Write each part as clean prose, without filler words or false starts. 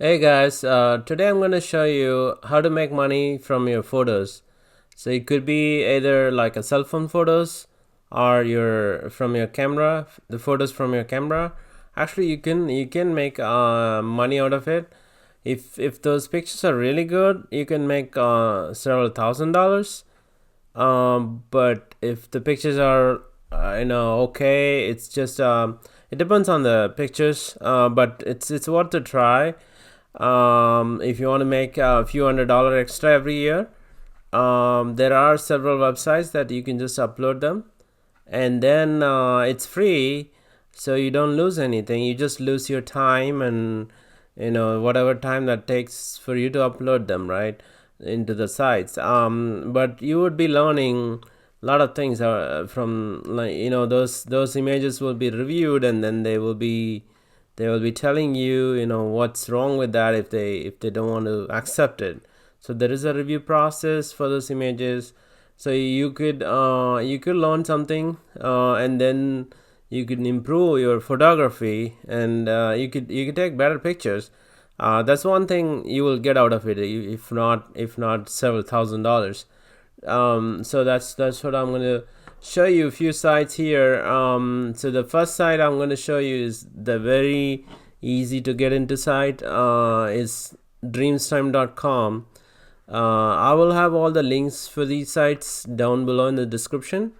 Hey guys, today I'm going to show you how to make money from your photos. So it could be either like a cell phone photos or your camera, the photos from your camera. Actually, you can make money out of it. If those pictures are really good, you can make several $1,000. But if the pictures are okay, it's just it depends on the pictures. But it's worth to try. If you want to make a few $100 extra every year, there are several websites that you can just upload them, and then it's free, so you don't lose anything. You just lose your time and whatever time that takes for you to upload them right into the sites. But you would be learning a lot of things from, like, those images will be reviewed, and then they will be telling you what's wrong with that if they don't want to accept it. So there is a review process for those images. So you could learn something, and then you can improve your photography, and you could take better pictures. That's one thing you will get out of it, if not several $1,000s. So that's what I'm gonna show you. A few sites here. So the first site I'm going to show you is the very easy to get into site. Is dreamstime.com. I will have all the links for these sites down below in the description.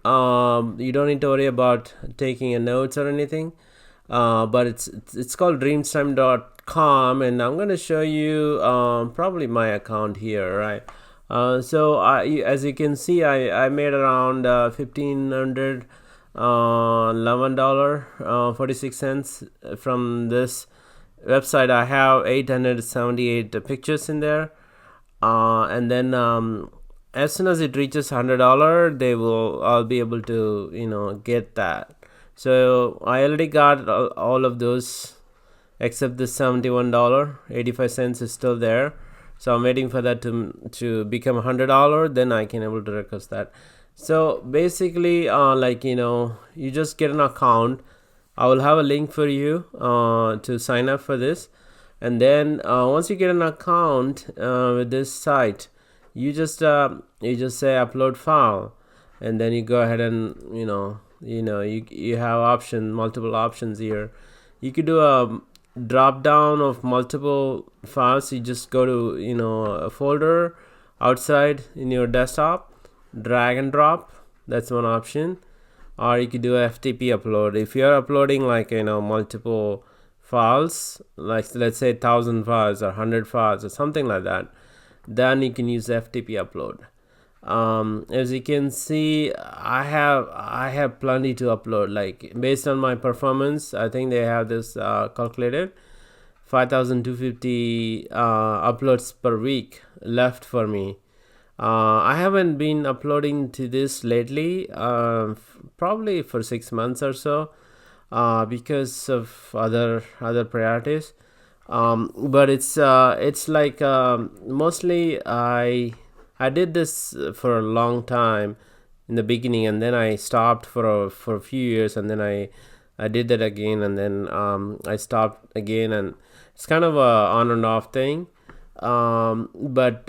You don't need to worry about taking a notes or anything. But it's called dreamstime.com, and I'm going to show you probably my account here, right? As you can see, I made around 1,500 $11 $46 from this website. I have 878 pictures in there, and then as soon as it reaches $100, I'll be able to get that. So I already got all of those except the $71.85 is still there. So I'm waiting for that to become $100. Then I can able to request that. So basically, you just get an account. I will have a link for you to sign up for this, and then once you get an account with this site, you just say upload file, and then you go ahead and you have multiple options here. You could do a drop down of multiple files. You just go to a folder outside in your desktop, drag and drop. That's one option. Or you could do a FTP upload. If you're uploading multiple files, like let's say 1,000 files or 100 files or something like that, then you can use FTP upload. As you can see, I have plenty to upload. Like, based on my performance, I think they have this calculated 5,250 uploads per week left for me. I haven't been uploading to this lately, probably for 6 months or so, because of other priorities. But it's like, mostly I did this for a long time in the beginning, and then I stopped for a few years, and then I did that again, and then I stopped again, and it's kind of a on and off thing. But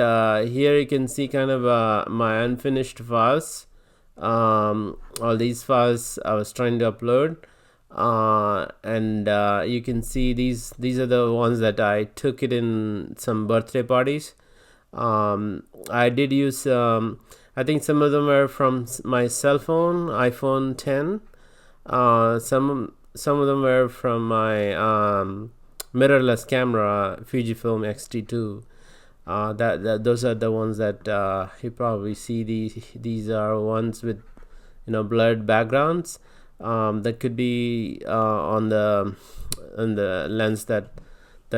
here you can see kind of my unfinished files. All these files I was trying to upload, and you can see these are the ones that I took it in some birthday parties. I did use I think some of them were from my cell phone, iPhone 10. Some of them were from my mirrorless camera, Fujifilm X-T2. Those are the ones that you probably see. These are ones with blurred backgrounds. That could be on the lens that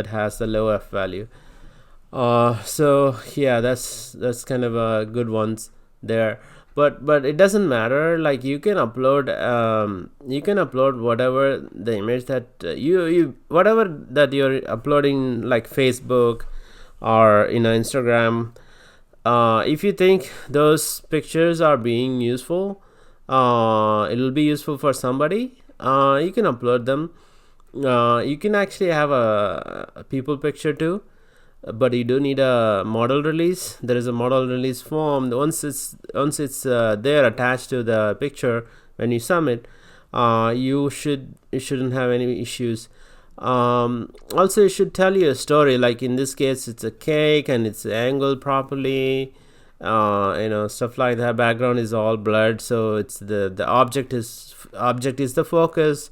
has the low f value. So yeah, that's kind of a good ones there. But it doesn't matter. Like, you can upload whatever the image that you whatever that you're uploading, like Facebook or Instagram. If you think those pictures are being useful, it'll be useful for somebody, you can upload them. You can actually have a people picture too, but you do need a model release. There is a model release form. Once it's there attached to the picture when you submit, you shouldn't have any issues. Also, it should tell you a story. Like in this case, it's a cake and it's angled properly. Stuff like that. Background is all blurred, so it's the object is the focus,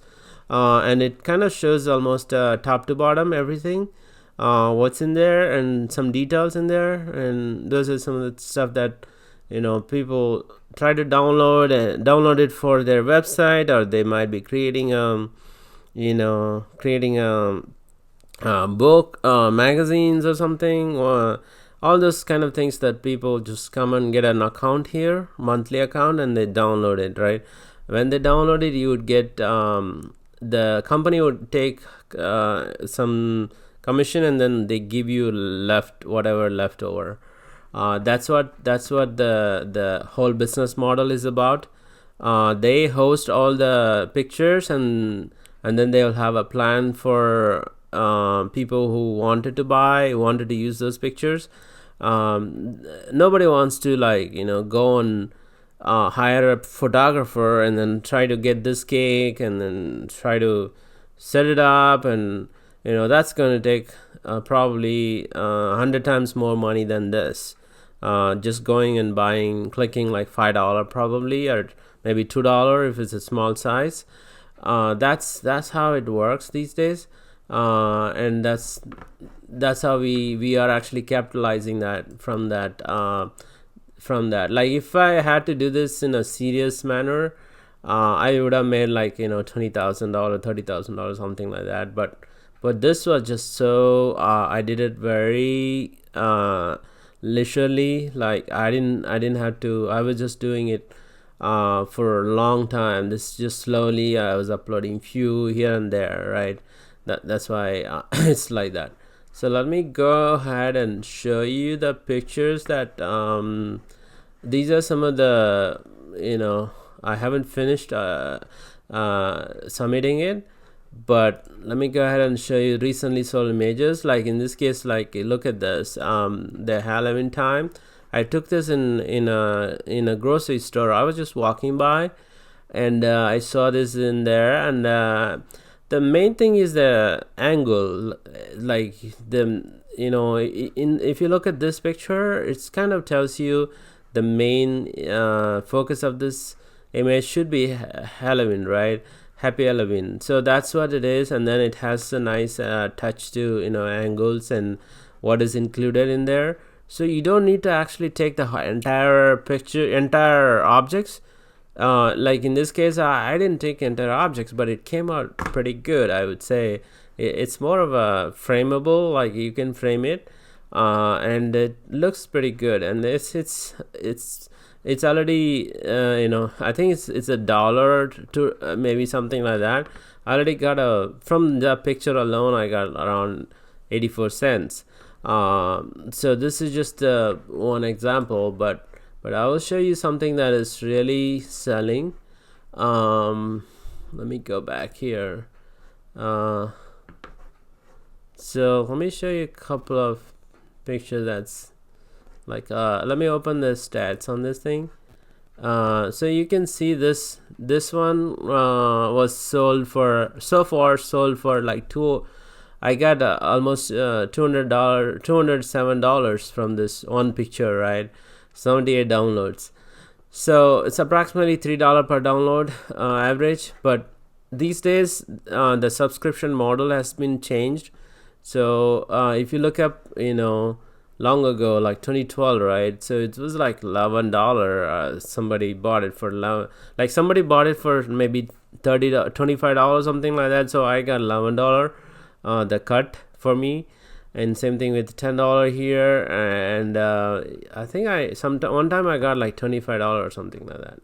and it kind of shows almost top to bottom everything, what's in there and some details in there, and those are some of the stuff that people try to download it for their website, or they might be creating book, magazines or something, or all those kind of things that people just come and get an account here, monthly account, and they download it, right? When they download it, you would get the company would take some commission, and then they give you whatever left over. That's what the whole business model is about. They host all the pictures, and then they'll have a plan for people who wanted to use those pictures. Nobody wants to go and hire a photographer and then try to get this cake and then try to set it up, and that's going to take probably 100 times more money than this. Just going and clicking like $5 probably, or maybe $2 if it's a small size. That's how it works these days, and that's how we are actually capitalizing from that. Like if I had to do this in a serious manner, I would have made $20,000, $30,000, something like that. But this was just so I did it very leisurely. Like I didn't have to. I was just doing it for a long time. This just slowly. I was uploading few here and there, right? That's why it's like that. So let me go ahead and show you the pictures that these are some of the I haven't finished submitting it, but let me go ahead and show you recently sold images. Like in this case, like look at this, the Halloween time. I took this in a grocery store. I was just walking by, and I saw this in there, and the main thing is the angle. Like if you look at this picture, it's kind of tells you the main focus of this image should be Halloween, right? Happy Halloween. So that's what it is, and then it has a nice touch to angles and what is included in there. So you don't need to actually take the entire objects. Like in this case, I didn't take entire objects, but it came out pretty good, I would say. It's more of a frameable, like you can frame it, and it looks pretty good. And it's already I think it's $1 to maybe something like that. I already got from the picture alone, I got around 84 cents. So this is just one example, but I will show you something that is really selling. Let me go back here. So let me show you a couple of pictures that's like let me open the stats on this thing. So you can see this one was sold for like I got almost $207 from this one picture, right? 78 downloads. So it's approximately $3 per download average. But these days the subscription model has been changed. So if you look up long ago, like 2012, right? So it was like $11. Somebody bought it for somebody bought it for maybe $30, $25, something like that. So I got $11 the cut for me, and same thing with $10 here, and I think one time I got like $25 or something like that.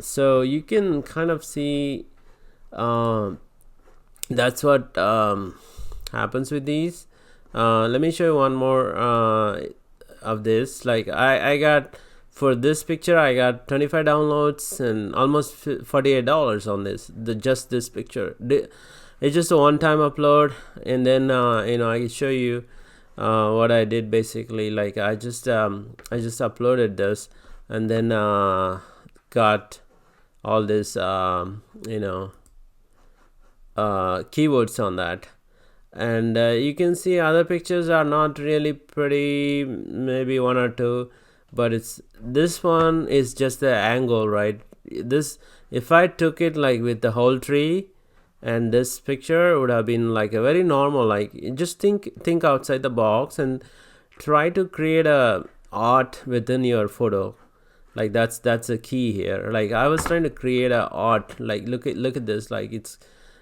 So you can kind of see that's what happens with these. Let me show you one more of this. Like I got, for this picture, I got 25 downloads and almost $48 on just this picture. It's just a one-time upload, and then I can show you what I did basically. Like I just uploaded this, and then got all this keywords on that. And you can see other pictures are not really pretty, maybe one or two, but this one is just the angle, right? This, if I took it like with the whole tree, and this picture would have been like a very normal, like just think outside the box and try to create a art within your photo. Like that's a key here. Like I was trying to create a art, like look at this, like it's,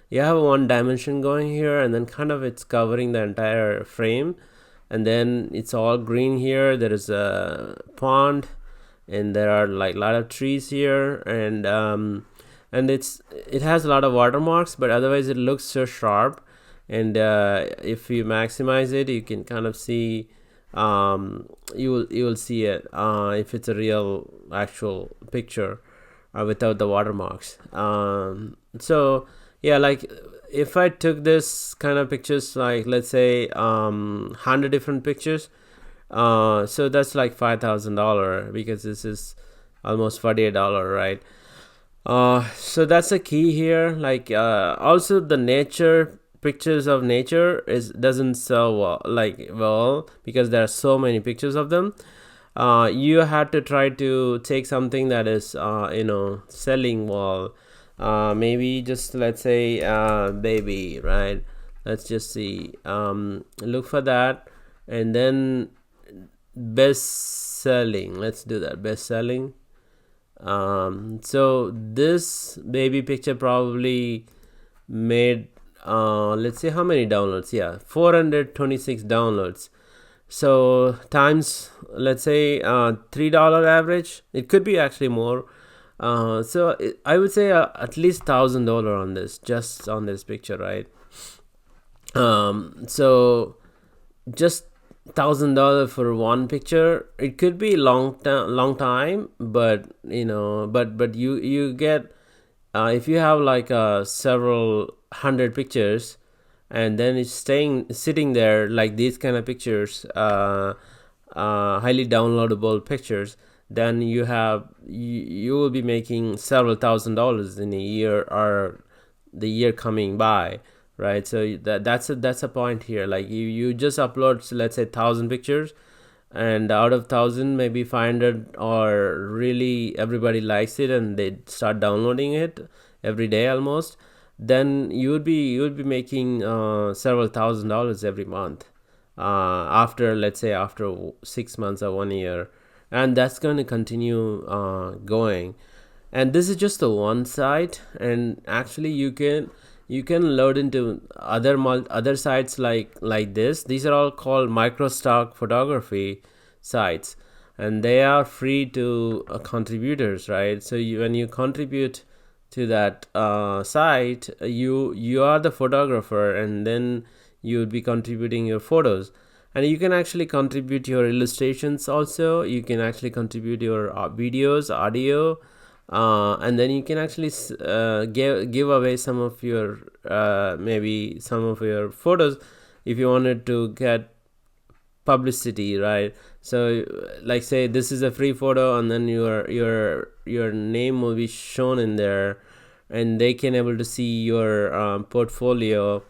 you have one dimension going here, and then kind of it's covering the entire frame, and then it's all green here. There is a pond, and there are like a lot of trees here, and it has a lot of watermarks, but otherwise it looks so sharp. And if you maximize it, you can kind of see, you will see it if it's a real actual picture without the watermarks. So yeah, like if I took this kind of pictures, like let's say 100 different pictures, so that's like $5,000, because this is almost $48, right? So that's a key here. Like also the nature pictures of nature doesn't sell well, because there are so many pictures of them. You have to try to take something that is selling well. Maybe just let's say baby, right? Let's just see, look for that, and then best selling, let's do that, best selling. So this baby picture probably made let's see how many downloads. Yeah, 426 downloads. So times, let's say $3 average, it could be actually more. So I would say at least $1,000 on this, just on this picture, right? So just $1,000 for one picture. It could be long time, but you get, if you have like several hundred pictures, and then it's sitting there, like these kind of pictures, highly downloadable pictures, then you will be making several $1,000s in a year, or the year coming by, right? So that's a point here. Like you just upload, so let's say 1,000 pictures, and out of 1,000, maybe 500 or really everybody likes it, and they start downloading it every day almost, then you would be making several $1,000s every month, after, let's say, after 6 months or 1 year, and that's going to continue going. And this is just the one site, and actually you can load into other sites like this. These are all called microstock photography sites, and they are free to contributors, right? So when you contribute to that site, you are the photographer, and then you would be contributing your photos. And you can actually contribute your illustrations also. You can actually contribute your videos, audio, and then you can actually give away some of your maybe some of your photos if you wanted to get publicity, right? So like say this is a free photo, and then your name will be shown in there, and they can able to see your portfolio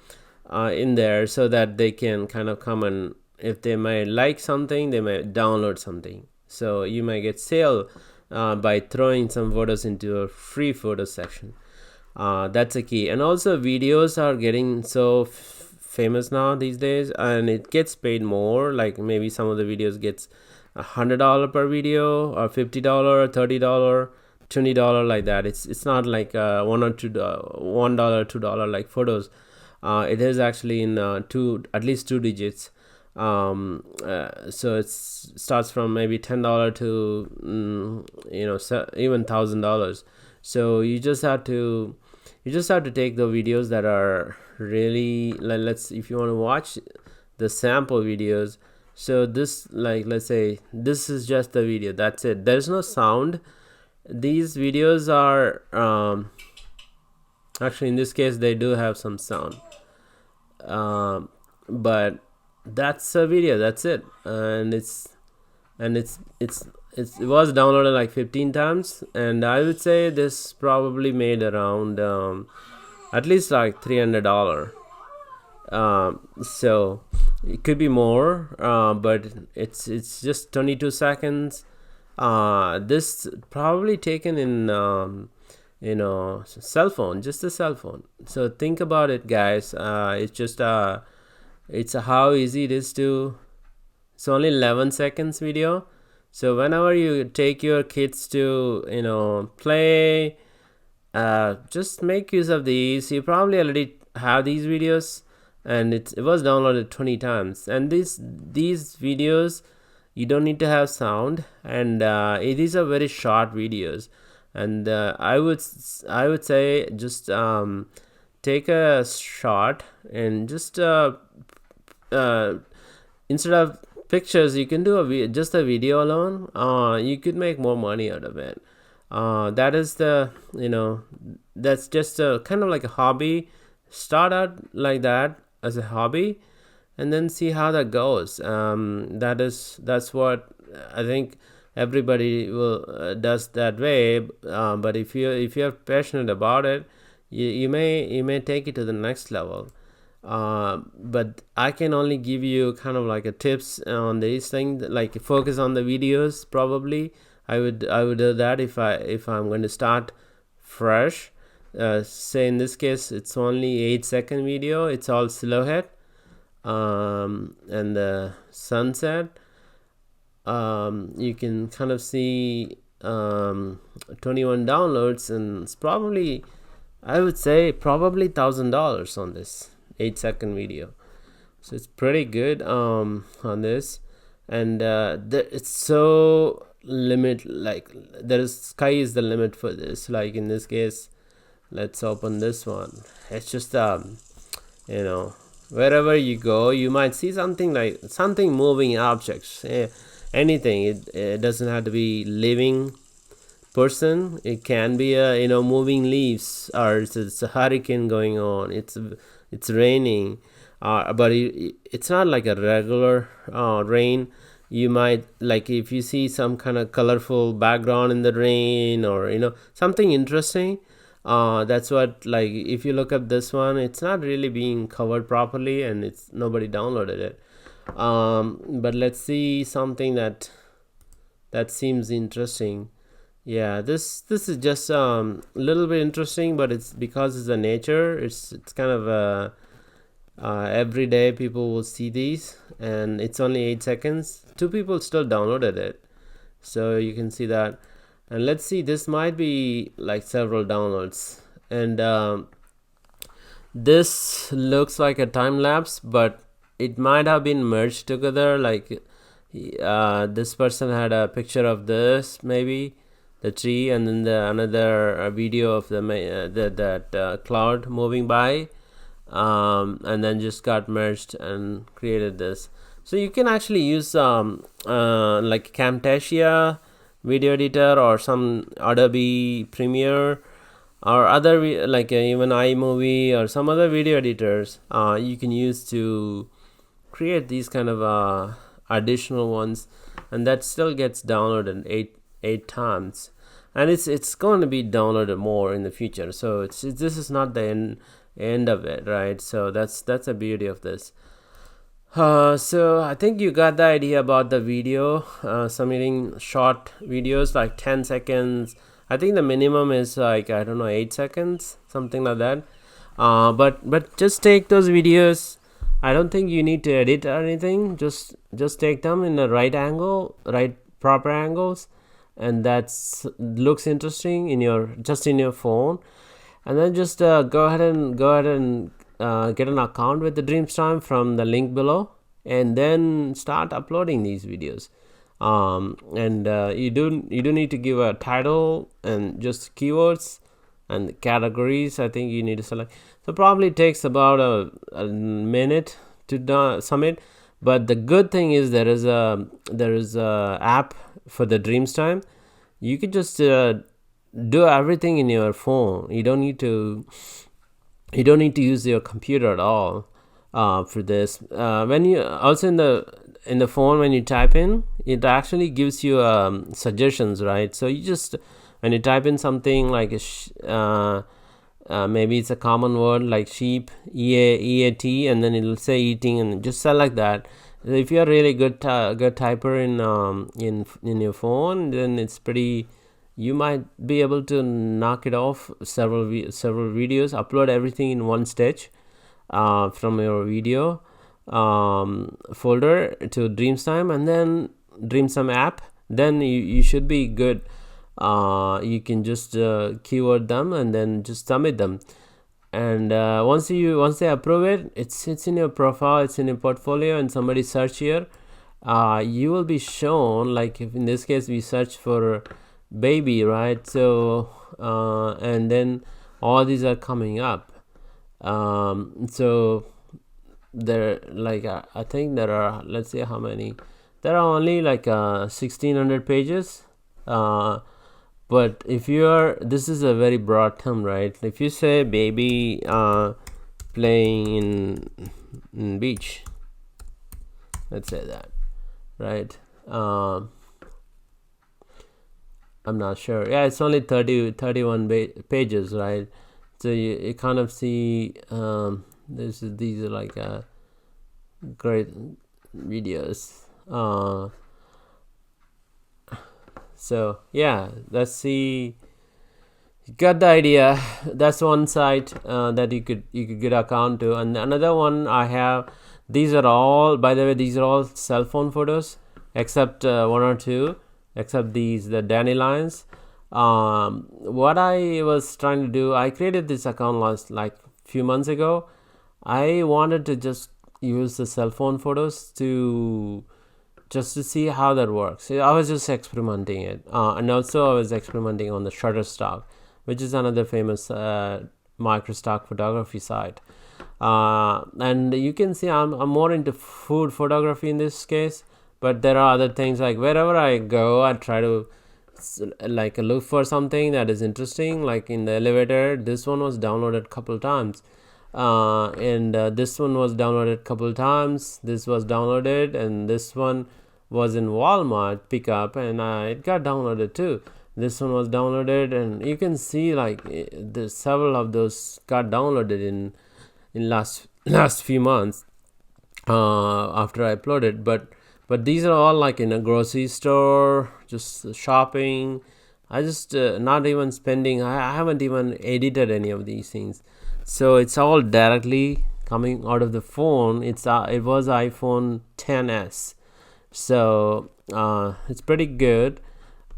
in there, so that they can kind of come, and if they might like something, they might download something. So you might get sale by throwing some photos into a free photo section. That's a key. And also videos are getting so famous now these days, and it gets paid more. Like maybe some of the videos gets $100 per video, or $50, $30, $20, like that. It's not like $1 or $2, $2 like photos. It is actually in at least two digits. So it starts from maybe $10 to even $1,000. So you just have to take the videos that are really, let's, if you want to watch the sample videos. So this, like, let's say this is just the video, that's it, there's no sound. These videos are Actually, in this case, they do have some sound. But that's a video. That's it, and it was downloaded like 15 times, and I would say this probably made around at least like $300. So it could be more, but it's just 22 seconds. This probably taken in cell phone, just a cell phone. So think about it, guys. It's just it's how easy it is to. It's only 11 seconds video. So whenever you take your kids to play, just make use of these. You probably already have these videos, and it was downloaded 20 times. And these videos, you don't need to have sound, and these are very short videos. And I would say just take a shot and just instead of pictures, you can do just a video alone. You could make more money out of it. That is that's just a kind of like a hobby. Start out like that as a hobby, and then see how that goes. That's what I think everybody will does that way. But if you're passionate about it, you may take it to the next level. But I can only give you kind of like a tips on these things, like focus on the videos. Probably I would do that if I'm going to start fresh. Say in this case it's only 8-second video. It's all silhouette and the sunset. You can kind of see 21 downloads, and it's probably, I would say, probably $1,000 on this 8-second video. So it's pretty good on this. And it's so limit, like sky is the limit for this. Like in this case, let's open this one. It's just wherever you go, you might see something moving objects. Anything. It doesn't have to be living person. It can be moving leaves, or it's a hurricane going on. It's raining, but it's not like a regular rain. You might, like, if you see some kind of colorful background in the rain, or something interesting. That's what, like, if you look up this one, it's not really being covered properly, and it's nobody downloaded it. But let's see something that seems interesting. Yeah, this is just a little bit interesting, but it's because it's a nature. It's kind of every day people will see these, and it's only 8 seconds. 2 people still downloaded it, so you can see that. And let's see, this might be like several downloads, and this looks like a time lapse, but it might have been merged together. Like this person had a picture of this, maybe the tree, and then another video of that cloud moving by, and then just got merged and created this. So you can actually use like Camtasia video editor, or some Adobe Premiere, or other like even iMovie, or some other video editors you can use to create these kind of additional ones, and that still gets downloaded eight times, and it's going to be downloaded more in the future. So this is not the end of it, right? So that's the beauty of this. So I think you got the idea about the video. Submitting short videos like 10 seconds. I think the minimum is like, I don't know, 8 seconds, something like that. But just take those videos. I don't think you need to edit or anything. Just take them in the right angle, right proper angles, and looks interesting in your phone. And then just go ahead and get an account with the Dreamstime from the link below, and then start uploading these videos. And you do need to give a title and just keywords and categories. I think you need to select. So probably takes about a minute to submit. But the good thing is there is a app for the Dreamstime. You could just do everything in your phone. You don't need to You don't need to use your computer at all for this. When you also in the phone, when you type in, it actually gives you suggestions, right? So you just, when you type in something like maybe it's a common word like sheep, EAT, and then it'll say eating, and just select that. If you're really good typer in your phone, then it's pretty, you might be able to knock it off several videos, upload everything in one stitch from your video folder to Dreamtime, and then Dreamtime app. Then you should be good. You can just keyword them and then just submit them, and once they approve it, it's in your profile, it's in your portfolio, and somebody search here, you will be shown, like if in this case we search for baby, right? So and then all these are coming up. So there, like I think there are, let's see how many, there are only like 1600 pages, but if you are, this is a very broad term, right? If you say baby playing in beach, let's say that, right? I'm not sure. Yeah, it's only 31 pages, right? So you kind of see these are like great videos. So yeah, let's see. You got the idea. That's one site that you could get account to, and another one I have. These are all, by the way, these are all cell phone photos, except one or two, except the dandelions. What I was trying to do, I created this account last like few months ago. I wanted to just use the cell phone photos to see how that works. I was just experimenting it, and also I was experimenting on the Shutterstock, which is another famous microstock photography site. And you can see I'm more into food photography in this case, but there are other things, like wherever I go, I try to like look for something that is interesting. Like in the elevator, this one was downloaded a couple times, and this one was downloaded a couple times, this was downloaded, and this one was in Walmart pickup, and it got downloaded too. This one was downloaded, and you can see like the several of those got downloaded in last few months after I uploaded. But these are all like in a grocery store, just shopping. I just not even spending. I haven't even edited any of these things, so it's all directly coming out of the phone. It was iPhone XS, so it's pretty good.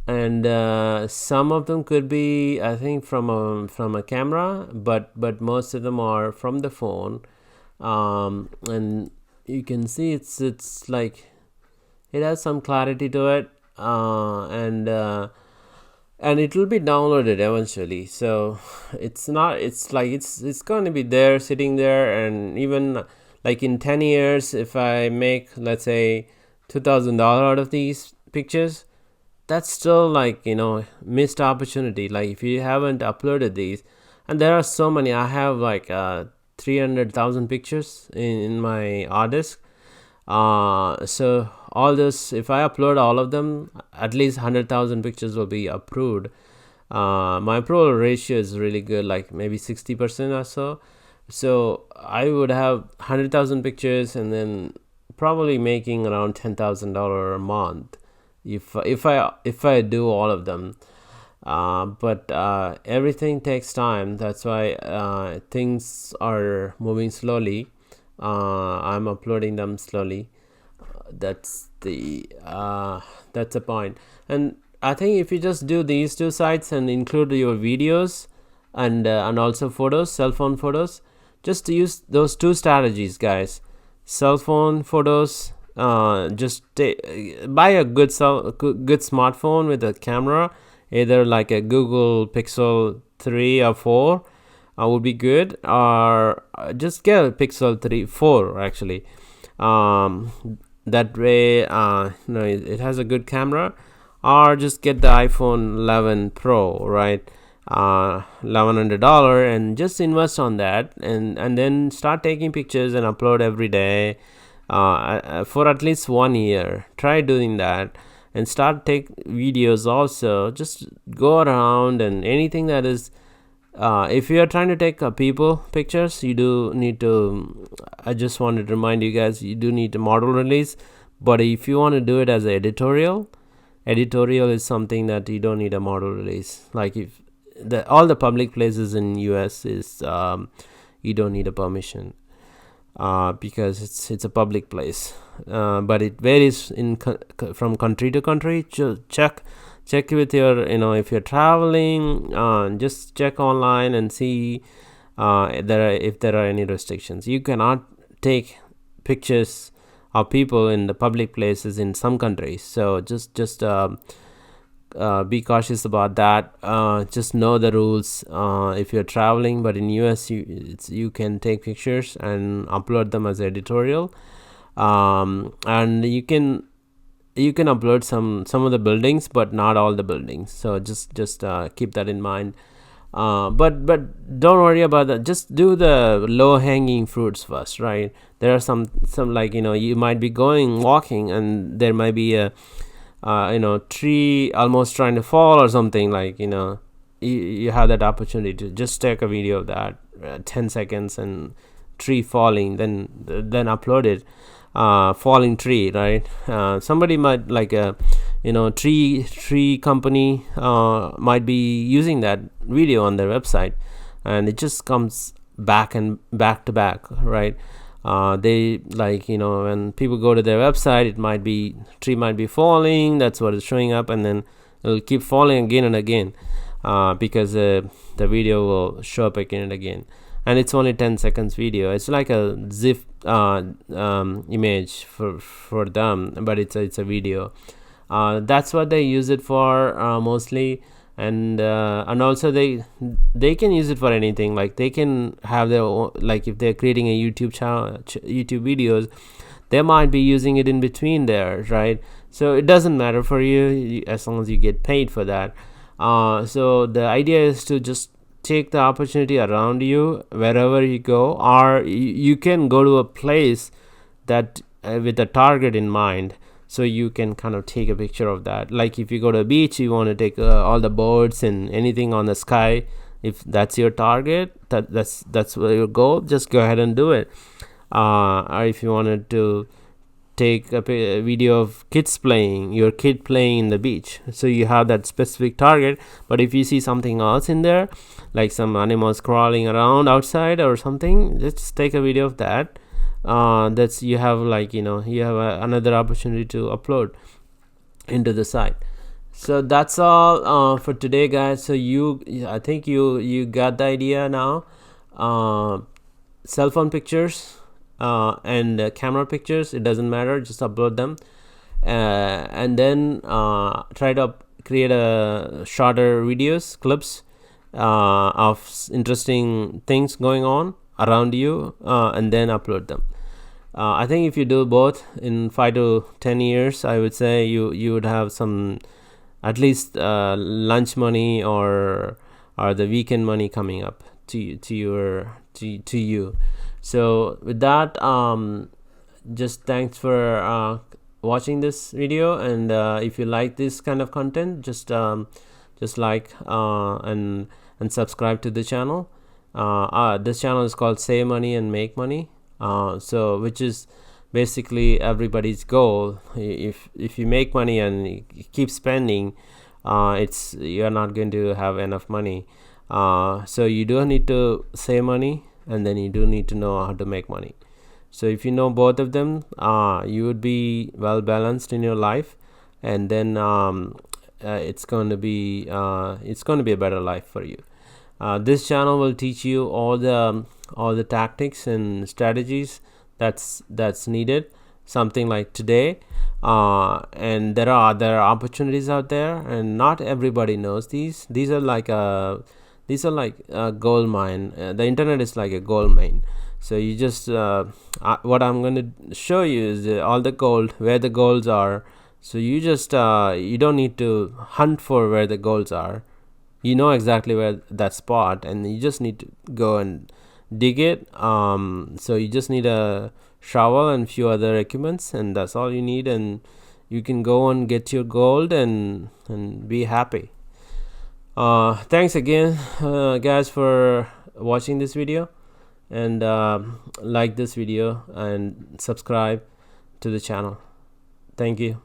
And some of them could be, I think, from a camera, but most of them are from the phone. And you can see it's like it has some clarity to it, and it will be downloaded eventually. So it's going to be there, sitting there, and even like in 10 years, if I make, let's say, $2,000 out of these pictures, that's still like, missed opportunity. Like if you haven't uploaded these, and there are so many, I have like 300,000 pictures in my hard disk. So all this, if I upload all of them, at least 100,000 pictures will be approved. My approval ratio is really good, like maybe 60% or so. So I would have 100,000 pictures, and then probably making around $10,000 a month if I do all of them. But everything takes time. That's why things are moving slowly. I'm uploading them slowly. That's the point. And I think if you just do these two sites and include your videos and also photos, cell phone photos, just use those two strategies, guys. Cell phone photos, just buy a good smartphone with a camera, either like a Google Pixel 3 or 4 would be good, or just get a Pixel 4 actually. That way it has a good camera, or just get the iPhone 11 Pro, right? $1,100 and just invest on that, and then start taking pictures and upload every day for at least 1 year. Try doing that and start take videos also. Just go around, and anything that is if you are trying to take people pictures, you do need to, I just wanted to remind you guys, you do need a model release. But if you want to do it as an editorial is something that you don't need a model release. Like if all the public places in US is you don't need a permission because it's a public place, but it varies from country to country. Check with your, if you're traveling, just check online and see if there are any restrictions. You cannot take pictures of people in the public places in some countries, so just be cautious about that. Just know the rules if you're traveling. But in US, you can take pictures and upload them as editorial, and you can upload some of the buildings, but not all the buildings. So just keep that in mind. But don't worry about that. Just do the low hanging fruits first, right? There are some like, you might be walking, and there might be a tree almost trying to fall or something, like, you have that opportunity to just take a video of that, 10 seconds, and tree falling, then upload it. Falling tree, right? Somebody might, like a tree company might be using that video on their website, and it just comes back to back, right? They, like, when people go to their website, it might be tree might be falling, that's what is showing up, and then it'll keep falling again and again, because the video will show up again and again. And it's only 10 seconds video. It's like a zip image for them, but it's a video. That's what they use it for mostly. And also they can use it for anything. Like, they can have their own, like if they're creating a YouTube channel, YouTube videos, they might be using it in between there, right? So it doesn't matter for you as long as you get paid for that. So the idea is to just take the opportunity around you wherever you go, or you can go to a place that with a target in mind, so you can kind of take a picture of that. Like if you go to a beach, you want to take all the birds and anything on the sky. If that's your target, that's where your goal, just go ahead and do it. Or if you wanted to take a video of your kid playing in the beach, so you have that specific target. But if you see something else in there, like some animals crawling around outside or something, just take a video of that. That's, you have, like, you have another opportunity to upload into the site. So that's all for today, guys. So I think you got the idea now. Cell phone pictures and camera pictures, it doesn't matter, just upload them, and then try to create a shorter videos, clips of interesting things going on around you, and then upload them. I think if you do both in 5 to 10 years, I would say you would have some, at least lunch money or the weekend money coming up to you. So with that, just thanks for watching this video, and if you like this kind of content, just like and subscribe to the channel. This channel is called Save Money and Make Money, so which is basically everybody's goal. If you make money and you keep spending, you're not going to have enough money. So you do need to save money, and then you do need to know how to make money. So if you know both of them, you would be well balanced in your life, and then it's going to be a better life for you. This channel will teach you all the tactics and strategies that's needed, something like today. And there are other opportunities out there, and not everybody knows these. These are like a gold mine. The internet is like a gold mine. So you just what I'm going to show you is all the gold, where the golds are. So you just you don't need to hunt for where the golds are. you know exactly where that spot, and you just need to go and dig it. So you just need a shovel and few other equipments, and that's all you need, and you can go and get your gold and be happy. Thanks again, guys, for watching this video, and like this video and subscribe to the channel. Thank you.